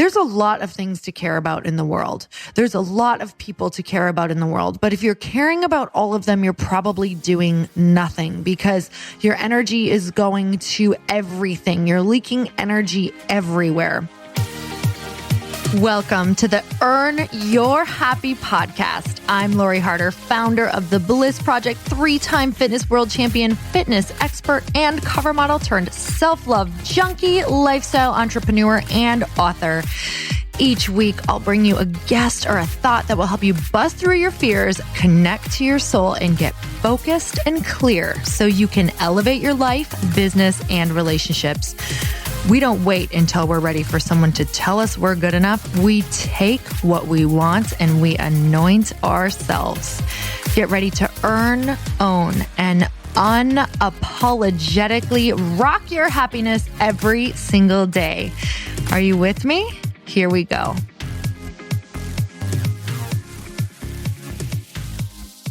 There's a lot of things to care about in the world. There's a lot of people to care about in the world. But if you're caring about all of them, you're probably doing nothing because your energy is going to everything. You're leaking energy everywhere. Welcome to the Earn Your Happy podcast. I'm Lori Harder, founder of The Bliss Project, 3-time fitness world champion, fitness expert, and cover model turned self-love junkie, lifestyle entrepreneur, and author. Each week, I'll bring you a guest or a thought that will help you bust through your fears, connect to your soul, and get focused and clear so you can elevate your life, business, and relationships. We don't wait until we're ready for someone to tell us we're good enough. We take what we want and we anoint ourselves. Get ready to earn, own, and unapologetically rock your happiness every single day. Are you with me? Here we go.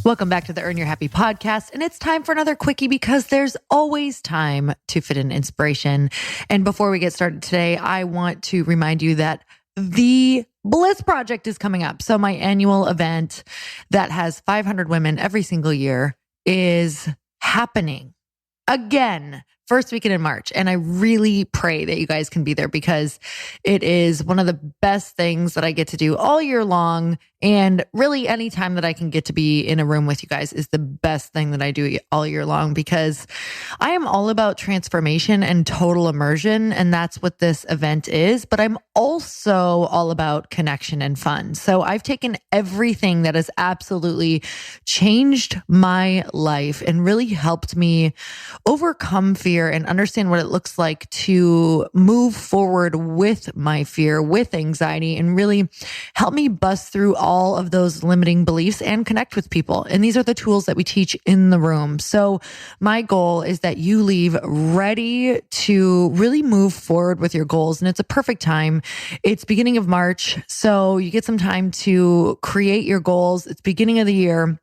Welcome back to the Earn Your Happy podcast. And it's time for another quickie because there's always time to fit in inspiration. And before we get started today, I want to remind you that the Bliss Project is coming up. So my annual event that has 500 women every single year is happening again. First weekend in March. And I really pray that you guys can be there because it is one of the best things that I get to do all year long. And really any time that I can get to be in a room with you guys is the best thing that I do all year long because I am all about transformation and total immersion. And that's what this event is. But I'm also all about connection and fun. So I've taken everything that has absolutely changed my life and really helped me overcome fear and understand what it looks like to move forward with my fear, with anxiety, and really help me bust through all of those limiting beliefs and connect with people. And these are the tools that we teach in the room. So my goal is that you leave ready to really move forward with your goals. And it's a perfect time. It's beginning of March. So you get some time to create your goals. It's beginning of the year.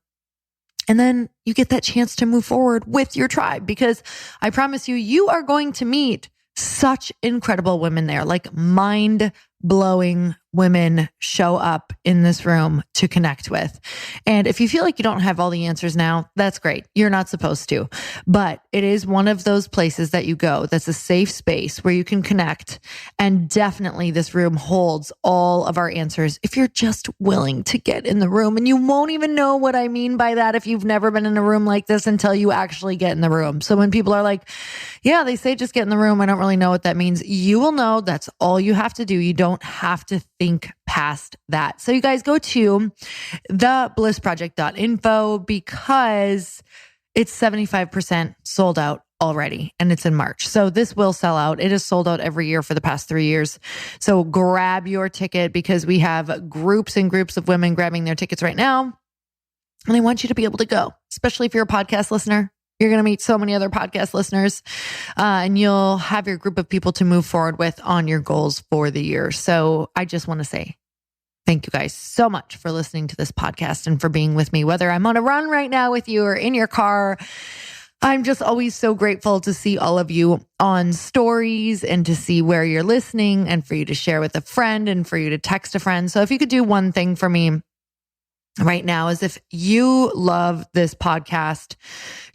And then you get that chance to move forward with your tribe because I promise you, you are going to meet such incredible women there, like mind-blowing women show up in this room to connect with. And if you feel like you don't have all the answers now, that's great. You're not supposed to. But it is one of those places that you go that's a safe space where you can connect. And definitely this room holds all of our answers if you're just willing to get in the room. And you won't even know what I mean by that if you've never been in a room like this until you actually get in the room. So when people are like, yeah, they say just get in the room, I don't really know what that means. You will know that's all you have to do. You don't have to think past that. So you guys go to theblissproject.info because it's 75% sold out already and it's in March. So this will sell out. It is sold out every year for the past 3 years. So grab your ticket because we have groups and groups of women grabbing their tickets right now. And I want you to be able to go, especially if you're a podcast listener. You're going to meet so many other podcast listeners and you'll have your group of people to move forward with on your goals for the year. So I just want to say thank you guys so much for listening to this podcast and for being with me, whether I'm on a run right now with you or in your car. I'm just always so grateful to see all of you on stories and to see where you're listening and for you to share with a friend and for you to text a friend. So if you could do one thing for me right now is if you love this podcast,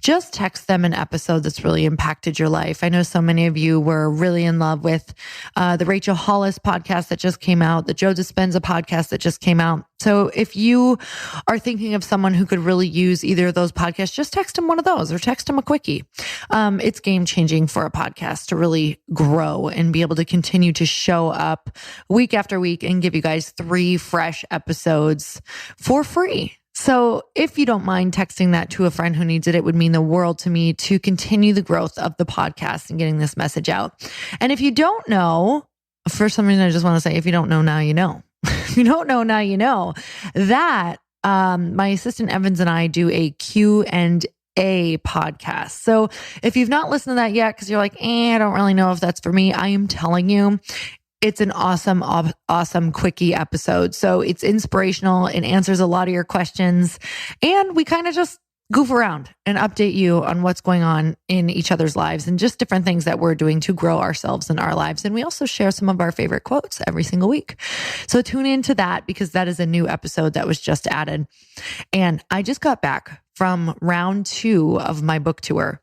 just text them an episode that's really impacted your life. I know so many of you were really in love with the Rachel Hollis podcast that just came out, the Joe Dispenza podcast that just came out. So if you are thinking of someone who could really use either of those podcasts, just text them one of those or text them a quickie. It's game changing for a podcast to really grow and be able to continue to show up week after week and give you guys 3 fresh episodes for free. So if you don't mind texting that to a friend who needs it, it would mean the world to me to continue the growth of the podcast and getting this message out. And if you don't know, for some reason, I just want to say, if you don't know now, you know. If you don't know now, you know that my assistant Evans and I do a Q&A podcast. So if you've not listened to that yet, because you're like, I don't really know if that's for me, I am telling you, it's an awesome quickie episode. So it's inspirational. It answers a lot of your questions. And we kind of just goof around and update you on what's going on in each other's lives and just different things that we're doing to grow ourselves in our lives. And we also share some of our favorite quotes every single week. So tune into that because that is a new episode that was just added. And I just got back from round 2 of my book tour.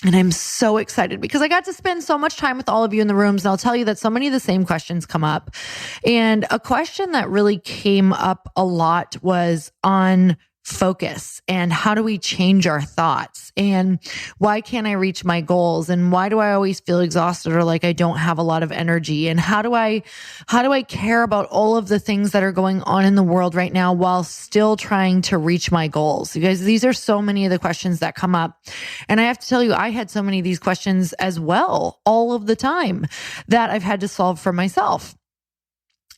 And I'm so excited because I got to spend so much time with all of you in the rooms. And I'll tell you that so many of the same questions come up. And a question that really came up a lot was on focus and how do we change our thoughts and why can't I reach my goals and why do I always feel exhausted or like I don't have a lot of energy and how do I care about all of the things that are going on in the world right now while still trying to reach my goals? You guys, these are so many of the questions that come up. And I have to tell you, I had so many of these questions as well all of the time that I've had to solve for myself.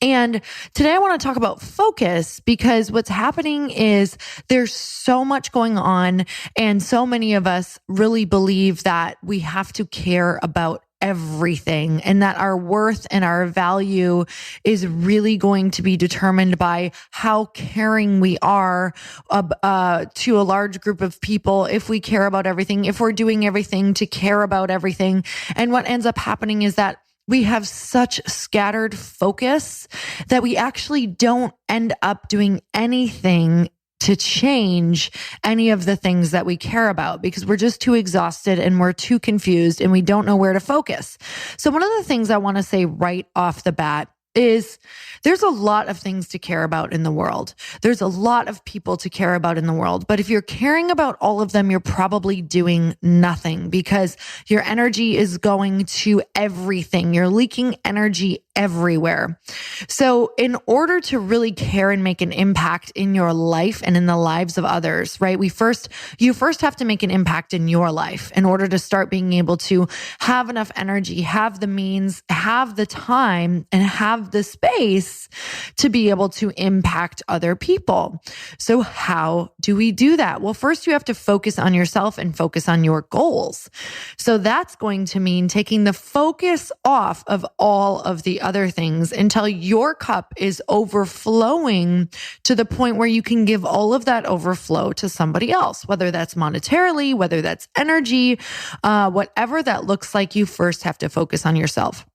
And today I want to talk about focus because what's happening is there's so much going on and so many of us really believe that we have to care about everything and that our worth and our value is really going to be determined by how caring we are to a large group of people, if we care about everything, if we're doing everything to care about everything. And what ends up happening is that we have such scattered focus that we actually don't end up doing anything to change any of the things that we care about because we're just too exhausted and we're too confused and we don't know where to focus. So one of the things I want to say right off the bat is there's a lot of things to care about in the world. There's a lot of people to care about in the world. But if you're caring about all of them, you're probably doing nothing because your energy is going to everything. You're leaking energy everywhere. So in order to really care and make an impact in your life and in the lives of others, right? You first have to make an impact in your life in order to start being able to have enough energy, have the means, have the time, and have the space to be able to impact other people. So how do we do that? Well, first you have to focus on yourself and focus on your goals. So that's going to mean taking the focus off of all of the other things until your cup is overflowing to the point where you can give all of that overflow to somebody else, whether that's monetarily, whether that's energy, whatever that looks like, you first have to focus on yourself.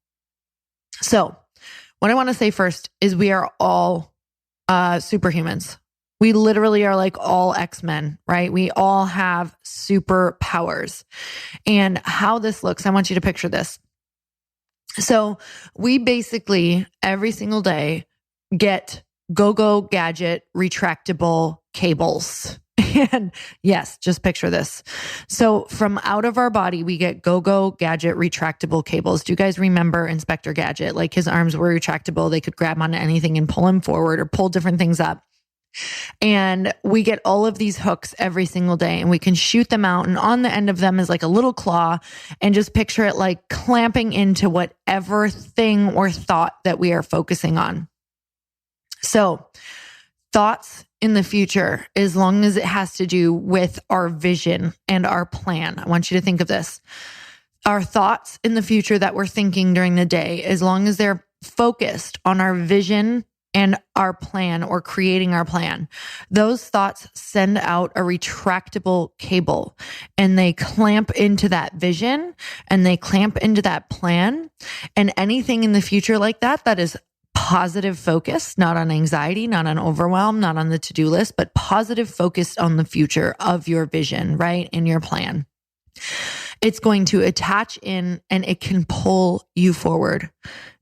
So what I want to say first is we are all superhumans. We literally are like all X-Men, right? We all have superpowers. And how this looks, I want you to picture this. So we basically every single day get go-go gadget retractable cables. And yes, just picture this. So from out of our body, we get go-go gadget retractable cables. Do you guys remember Inspector Gadget? Like his arms were retractable. They could grab onto anything and pull him forward or pull different things up. And we get all of these hooks every single day and we can shoot them out. And on the end of them is like a little claw, and just picture it like clamping into whatever thing or thought that we are focusing on. So thoughts in the future, as long as it has to do with our vision and our plan. I want you to think of this. Our thoughts in the future that we're thinking during the day, as long as they're focused on our vision and our plan or creating our plan, those thoughts send out a retractable cable and they clamp into that vision and they clamp into that plan. And anything in the future like that is positive focus, not on anxiety, not on overwhelm, not on the to-do list, but positive focus on the future of your vision, right? In your plan. It's going to attach in and it can pull you forward.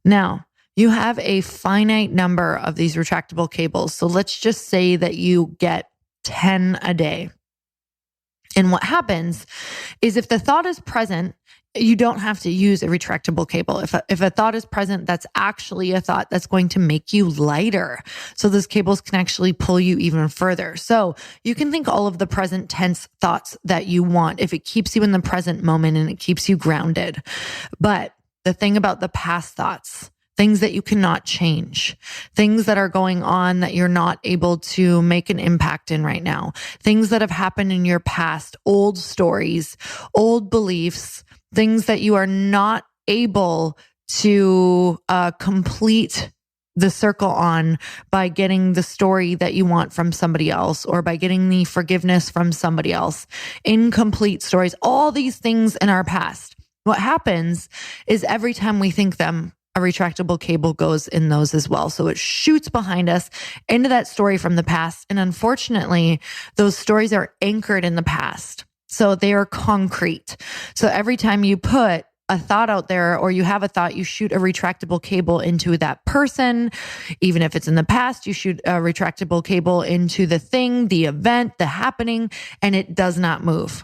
Now, you have a finite number of these retractable cables. So let's just say that you get 10 a day. And what happens is if the thought is present, you don't have to use a retractable cable. If a thought is present, that's actually a thought that's going to make you lighter. So those cables can actually pull you even further. So you can think all of the present tense thoughts that you want if it keeps you in the present moment and it keeps you grounded. But the thing about the past thoughts, things that you cannot change, things that are going on that you're not able to make an impact in right now, things that have happened in your past, old stories, old beliefs, things that you are not able to complete the circle on by getting the story that you want from somebody else, or by getting the forgiveness from somebody else, incomplete stories, all these things in our past. What happens is every time we think them, a retractable cable goes in those as well. So it shoots behind us into that story from the past. And unfortunately, those stories are anchored in the past. So they are concrete. So every time you put a thought out there, or you have a thought, you shoot a retractable cable into that person. Even if it's in the past, you shoot a retractable cable into the thing, the event, the happening, and it does not move.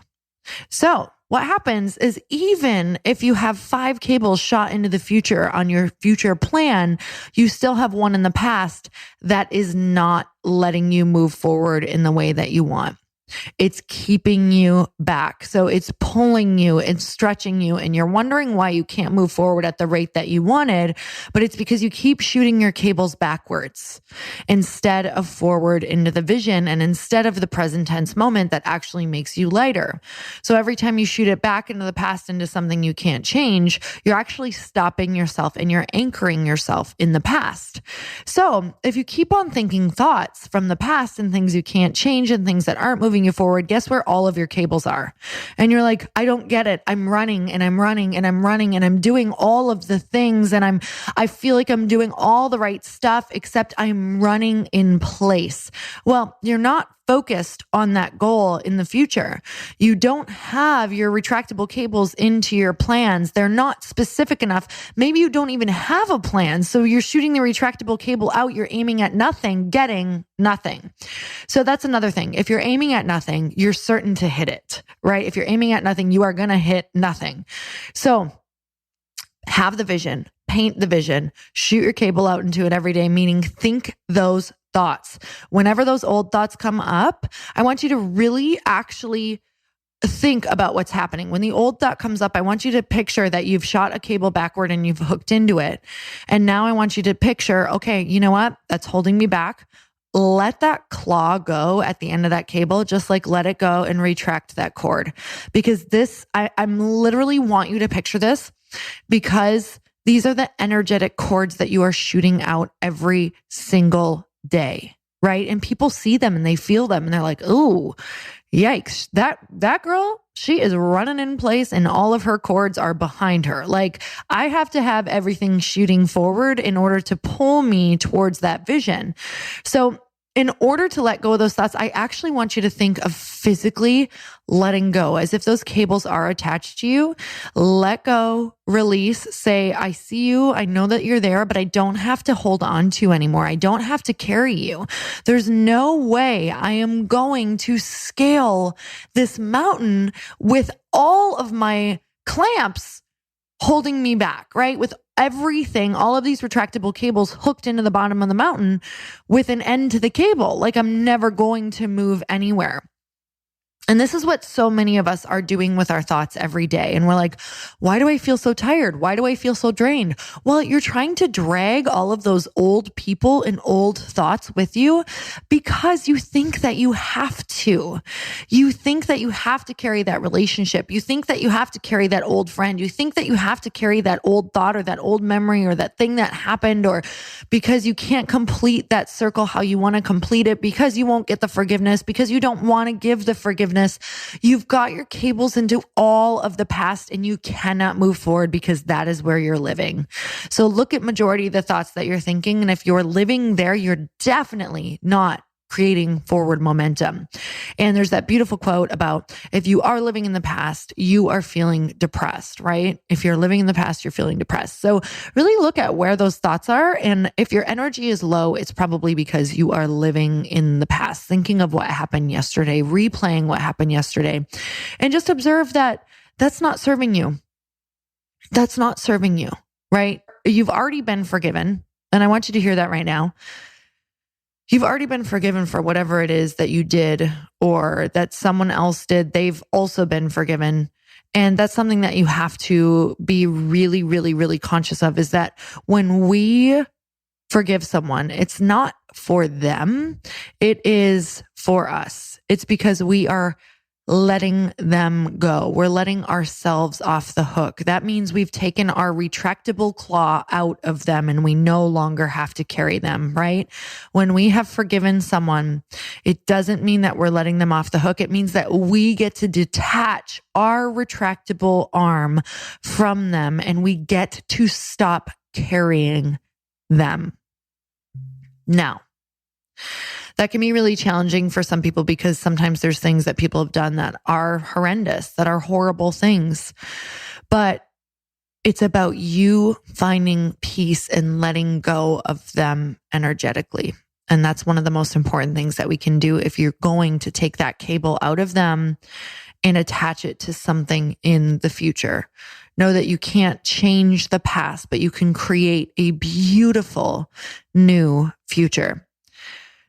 So what happens is, even if you have 5 cables shot into the future on your future plan, you still have one in the past that is not letting you move forward in the way that you want. It's keeping you back. So it's pulling you and stretching you, and you're wondering why you can't move forward at the rate that you wanted, but it's because you keep shooting your cables backwards instead of forward into the vision, and instead of the present tense moment that actually makes you lighter. So every time you shoot it back into the past, into something you can't change, you're actually stopping yourself and you're anchoring yourself in the past. So if you keep on thinking thoughts from the past and things you can't change and things that aren't moving you forward, guess where all of your cables are? And you're like, I don't get it. I'm running and I'm running and I'm running and I'm doing all of the things, and I feel like I'm doing all the right stuff, except I'm running in place. Well, you're not focused on that goal in the future. You don't have your retractable cables into your plans. They're not specific enough. Maybe you don't even have a plan. So you're shooting the retractable cable out. You're aiming at nothing, getting nothing. So that's another thing. If you're aiming at nothing, you're certain to hit it, right? If you're aiming at nothing, you are going to hit nothing. So have the vision, paint the vision, shoot your cable out into it every day, meaning think those thoughts. Whenever those old thoughts come up, I want you to really actually think about what's happening. When the old thought comes up, I want you to picture that you've shot a cable backward and you've hooked into it. And now I want you to picture, okay, you know what? That's holding me back. Let that claw go at the end of that cable. Just like let it go and retract that cord. Because I'm literally want you to picture this, because these are the energetic cords that you are shooting out every single day, right? And people see them and they feel them and they're like, "Ooh, yikes. That girl, she is running in place and all of her cords are behind her." Like, I have to have everything shooting forward in order to pull me towards that vision. So in order to let go of those thoughts, I actually want you to think of physically letting go, as if those cables are attached to you. Let go, release, say, I see you. I know that you're there, but I don't have to hold on to you anymore. I don't have to carry you. There's no way I am going to scale this mountain with all of my clamps holding me back, right? With everything, all of these retractable cables hooked into the bottom of the mountain with an end to the cable. Like, I'm never going to move anywhere. And this is what so many of us are doing with our thoughts every day. And we're like, why do I feel so tired? Why do I feel so drained? Well, you're trying to drag all of those old people and old thoughts with you because you think that you have to. You think that you have to carry that relationship. You think that you have to carry that old friend. You think that you have to carry that old thought or that old memory or that thing that happened, or because you can't complete that circle how you want to complete it, because you won't get the forgiveness, because you don't want to give the forgiveness. You've got your cables into all of the past and you cannot move forward because that is where you're living. So look at majority of the thoughts that you're thinking. And if you're living there, you're definitely not creating forward momentum. And there's that beautiful quote about, if you are living in the past, you are feeling depressed, right? If you're living in the past, you're feeling depressed. So really look at where those thoughts are. And if your energy is low, it's probably because you are living in the past, thinking of what happened yesterday, replaying what happened yesterday, and just observe that that's not serving you. That's not serving you, right? You've already been forgiven. And I want you to hear that right now. You've already been forgiven for whatever it is that you did or that someone else did. They've also been forgiven. And that's something that you have to be really, really, really conscious of, is that when we forgive someone, it's not for them. It is for us. It's because we are letting them go. We're letting ourselves off the hook. That means we've taken our retractable claw out of them and we no longer have to carry them, right? When we have forgiven someone, it doesn't mean that we're letting them off the hook. It means that we get to detach our retractable arm from them and we get to stop carrying them. Now, that can be really challenging for some people because sometimes there's things that people have done that are horrendous, that are horrible things. But it's about you finding peace and letting go of them energetically. And that's one of the most important things that we can do if you're going to take that cable out of them and attach it to something in the future. Know that you can't change the past, but you can create a beautiful new future.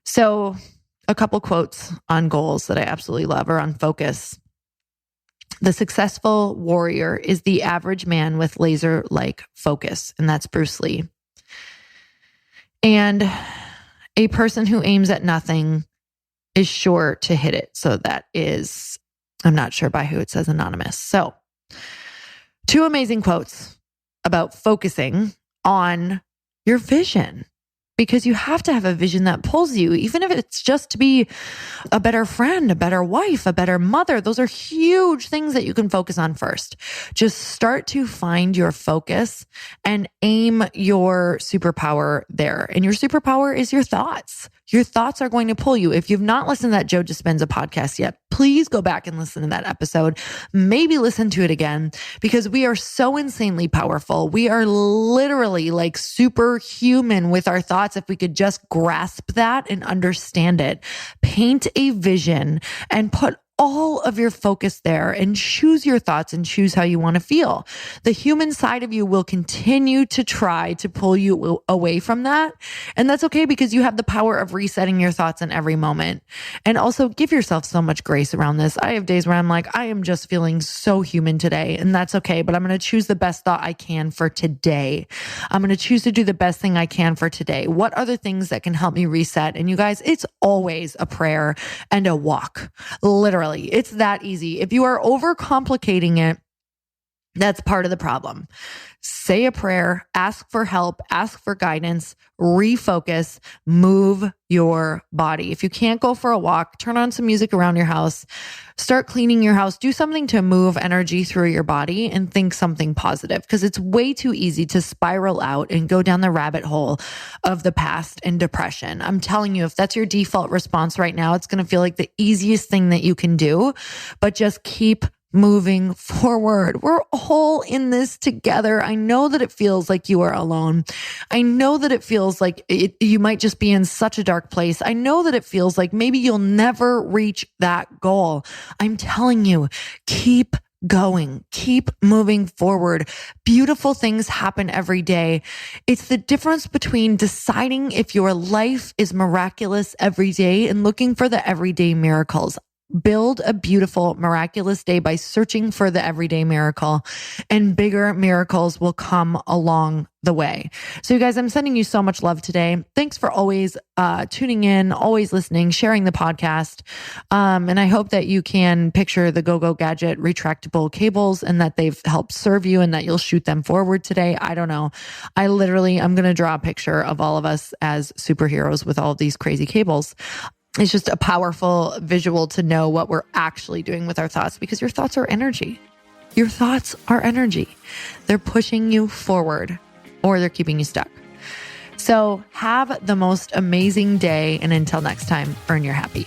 So a couple quotes on goals that I absolutely love are on focus. The successful warrior is the average man with laser-like focus, and that's Bruce Lee. And a person who aims at nothing is sure to hit it. So that is, I'm not sure by who, it says anonymous. So 2 amazing quotes about focusing on your vision. Because you have to have a vision that pulls you, even if it's just to be a better friend, a better wife, a better mother. Those are huge things that you can focus on first. Just start to find your focus and aim your superpower there. And your superpower is your thoughts. Your thoughts are going to pull you. If you've not listened to that Joe Dispenza podcast yet, please go back and listen to that episode. Maybe listen to it again because we are so insanely powerful. We are literally like superhuman with our thoughts if we could just grasp that and understand it. Paint a vision and put all of your focus there and choose your thoughts and choose how you want to feel. The human side of you will continue to try to pull you away from that. And that's okay because you have the power of resetting your thoughts in every moment. And also give yourself so much grace around this. I have days where I'm like, I am just feeling so human today, and that's okay, but I'm going to choose the best thought I can for today. I'm going to choose to do the best thing I can for today. What are the things that can help me reset? And you guys, it's always a prayer and a walk. Literally. It's that easy. If you are overcomplicating it, that's part of the problem. Say a prayer, ask for help, ask for guidance, refocus, move your body. If you can't go for a walk, turn on some music around your house, start cleaning your house, do something to move energy through your body and think something positive because it's way too easy to spiral out and go down the rabbit hole of the past and depression. I'm telling you, if that's your default response right now, it's going to feel like the easiest thing that you can do, but just keep moving forward. We're all in this together. I know that it feels like you are alone. I know that it feels like you might just be in such a dark place. I know that it feels like maybe you'll never reach that goal. I'm telling you, keep going, keep moving forward. Beautiful things happen every day. It's the difference between deciding if your life is miraculous every day and looking for the everyday miracles. Build a beautiful, miraculous day by searching for the everyday miracle, and bigger miracles will come along the way. So you guys, I'm sending you so much love today. Thanks for always tuning in, always listening, sharing the podcast. And I hope that you can picture the Go-Go Gadget retractable cables and that they've helped serve you and that you'll shoot them forward today. I don't know. I'm going to draw a picture of all of us as superheroes with all of these crazy cables. It's just a powerful visual to know what we're actually doing with our thoughts because your thoughts are energy. Your thoughts are energy. They're pushing you forward or they're keeping you stuck. So have the most amazing day. And until next time, earn your happy.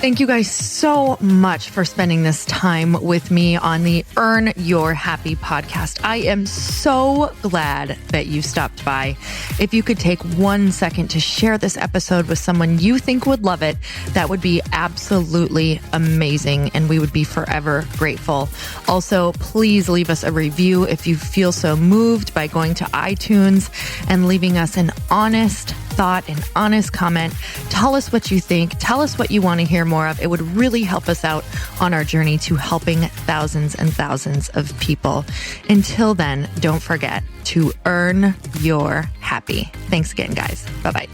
Thank you guys so much for spending this time with me on the Earn Your Happy podcast. I am so glad that you stopped by. If you could take 1 second to share this episode with someone you think would love it, that would be absolutely amazing, and we would be forever grateful. Also, please leave us a review if you feel so moved by going to iTunes and leaving us an honest thought, an honest comment. Tell us what you think. Tell us what you want to hear more of. It would really help us out on our journey to helping thousands and thousands of people. Until then, don't forget to earn your happy. Thanks again, guys. Bye-bye.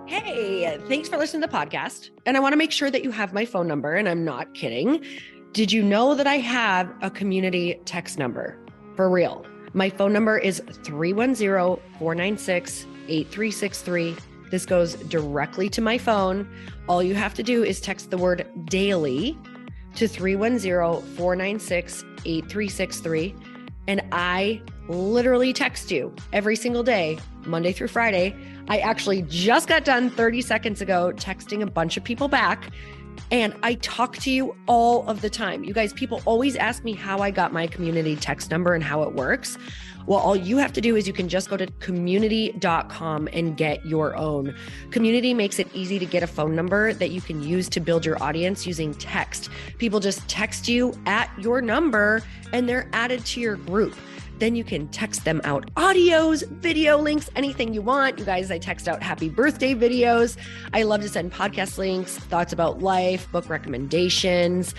Hey, thanks for listening to the podcast. And I want to make sure that you have my phone number, and I'm not kidding. Did you know that I have a community text number? For real. My phone number is 310-496-8363. This goes directly to my phone. All you have to do is text the word daily to 310-496-8363. And I literally text you every single day, Monday through Friday. I actually just got done 30 seconds ago texting a bunch of people back, and I talk to you all of the time. You guys, people always ask me how I got my community text number and how it works. Well, all you have to do is you can just go to community.com and get your own. Community makes it easy to get a phone number that you can use to build your audience using text. People just text you at your number and they're added to your group. Then you can text them out audios, video links, anything you want. You guys, I text out happy birthday videos. I love to send podcast links, thoughts about life, book recommendations,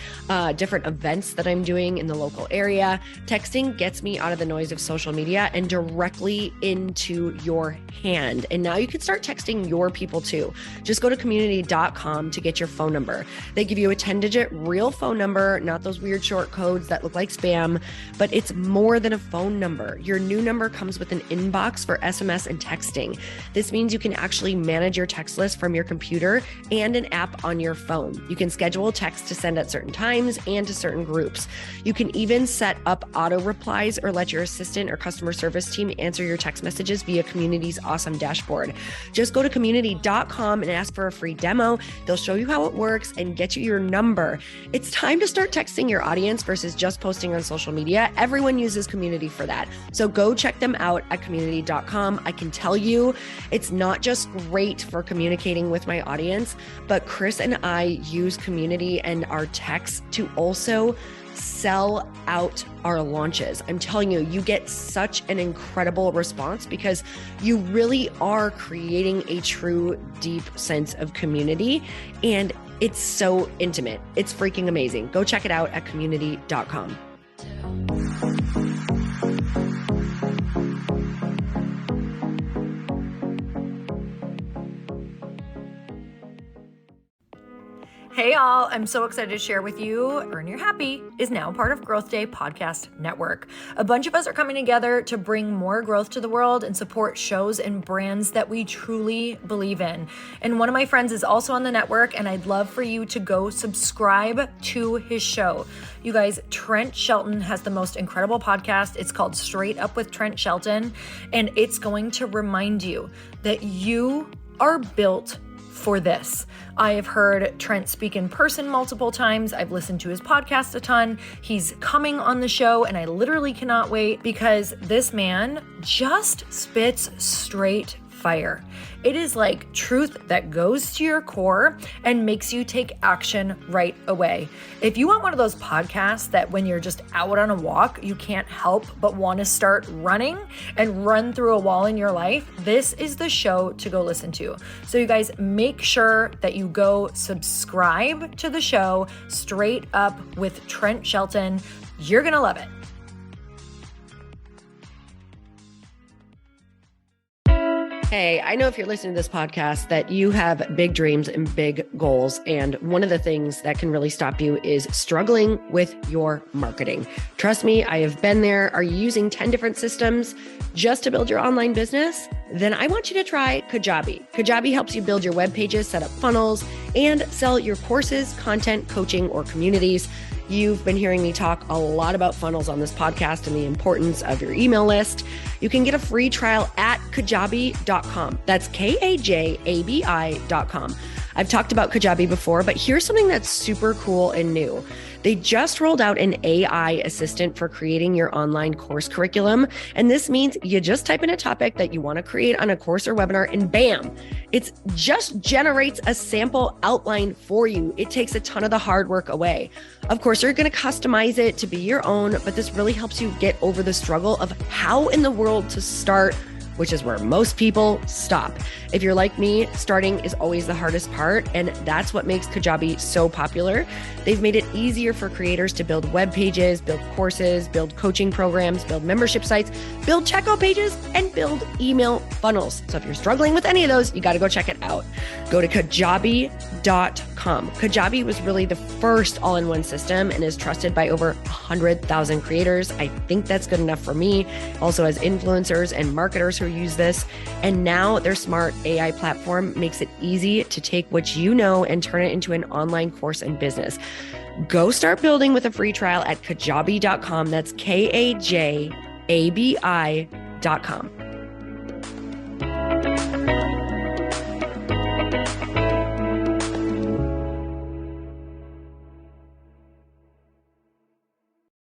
different events that I'm doing in the local area. Texting gets me out of the noise of social media and directly into your hand. And now you can start texting your people too. Just go to community.com to get your phone number. They give you a 10-digit real phone number, not those weird short codes that look like spam, but it's more than a phone number. Your new number comes with an inbox for SMS and texting. This means you can actually manage your text list from your computer and an app on your phone. You can schedule text to send at certain times and to certain groups. You can even set up auto replies or let your assistant or customer service team answer your text messages via Community's awesome dashboard. Just go to community.com and ask for a free demo. They'll show you how it works and get you your number. It's time to start texting your audience versus just posting on social media. Everyone uses Community for that. So go check them out at community.com. I can tell you it's not just great for communicating with my audience, but Chris and I use Community and our texts to also sell out our launches. I'm telling you, you get such an incredible response because you really are creating a true, deep sense of community. And it's so intimate. It's freaking amazing. Go check it out at community.com. Hey all, I'm so excited to share with you, Earn Your Happy is now part of Growth Day Podcast Network. A bunch of us are coming together to bring more growth to the world and support shows and brands that we truly believe in. And one of my friends is also on the network, and I'd love for you to go subscribe to his show. You guys, Trent Shelton has the most incredible podcast. It's called Straight Up with Trent Shelton, and it's going to remind you that you are built for this. I have heard Trent speak in person multiple times. I've listened to his podcast a ton. He's coming on the show, and I literally cannot wait because this man just spits straight fire. It is like truth that goes to your core and makes you take action right away. If you want one of those podcasts that when you're just out on a walk, you can't help but want to start running and run through a wall in your life, this is the show to go listen to. So you guys, make sure that you go subscribe to the show, Straight Up with Trent Shelton. You're going to love it. Hey, I know if you're listening to this podcast that you have big dreams and big goals. And one of the things that can really stop you is struggling with your marketing. Trust me, I have been there. Are you using 10 different systems just to build your online business? Then I want you to try Kajabi. Kajabi helps you build your web pages, set up funnels, and sell your courses, content, coaching, or communities. You've been hearing me talk a lot about funnels on this podcast and the importance of your email list. You can get a free trial at kajabi.com. That's Kajabi.com. I've talked about Kajabi before, but here's something that's super cool and new. They just rolled out an AI assistant for creating your online course curriculum. And this means you just type in a topic that you want to create on a course or webinar and bam, it just generates a sample outline for you. It takes a ton of the hard work away. Of course, you're going to customize it to be your own, but this really helps you get over the struggle of how in the world to start which is where most people stop. If you're like me, starting is always the hardest part, and that's what makes Kajabi so popular. They've made it easier for creators to build web pages, build courses, build coaching programs, build membership sites, build checkout pages, and build email funnels. So if you're struggling with any of those, you got to go check it out. Go to kajabi.com. Kajabi was really the first all-in-one system and is trusted by over 100,000 creators. I think that's good enough for me. Also has influencers and marketers who use this. And now their smart AI platform makes it easy to take what you know and turn it into an online course and business. Go start building with a free trial at kajabi.com. That's Kajabi.com.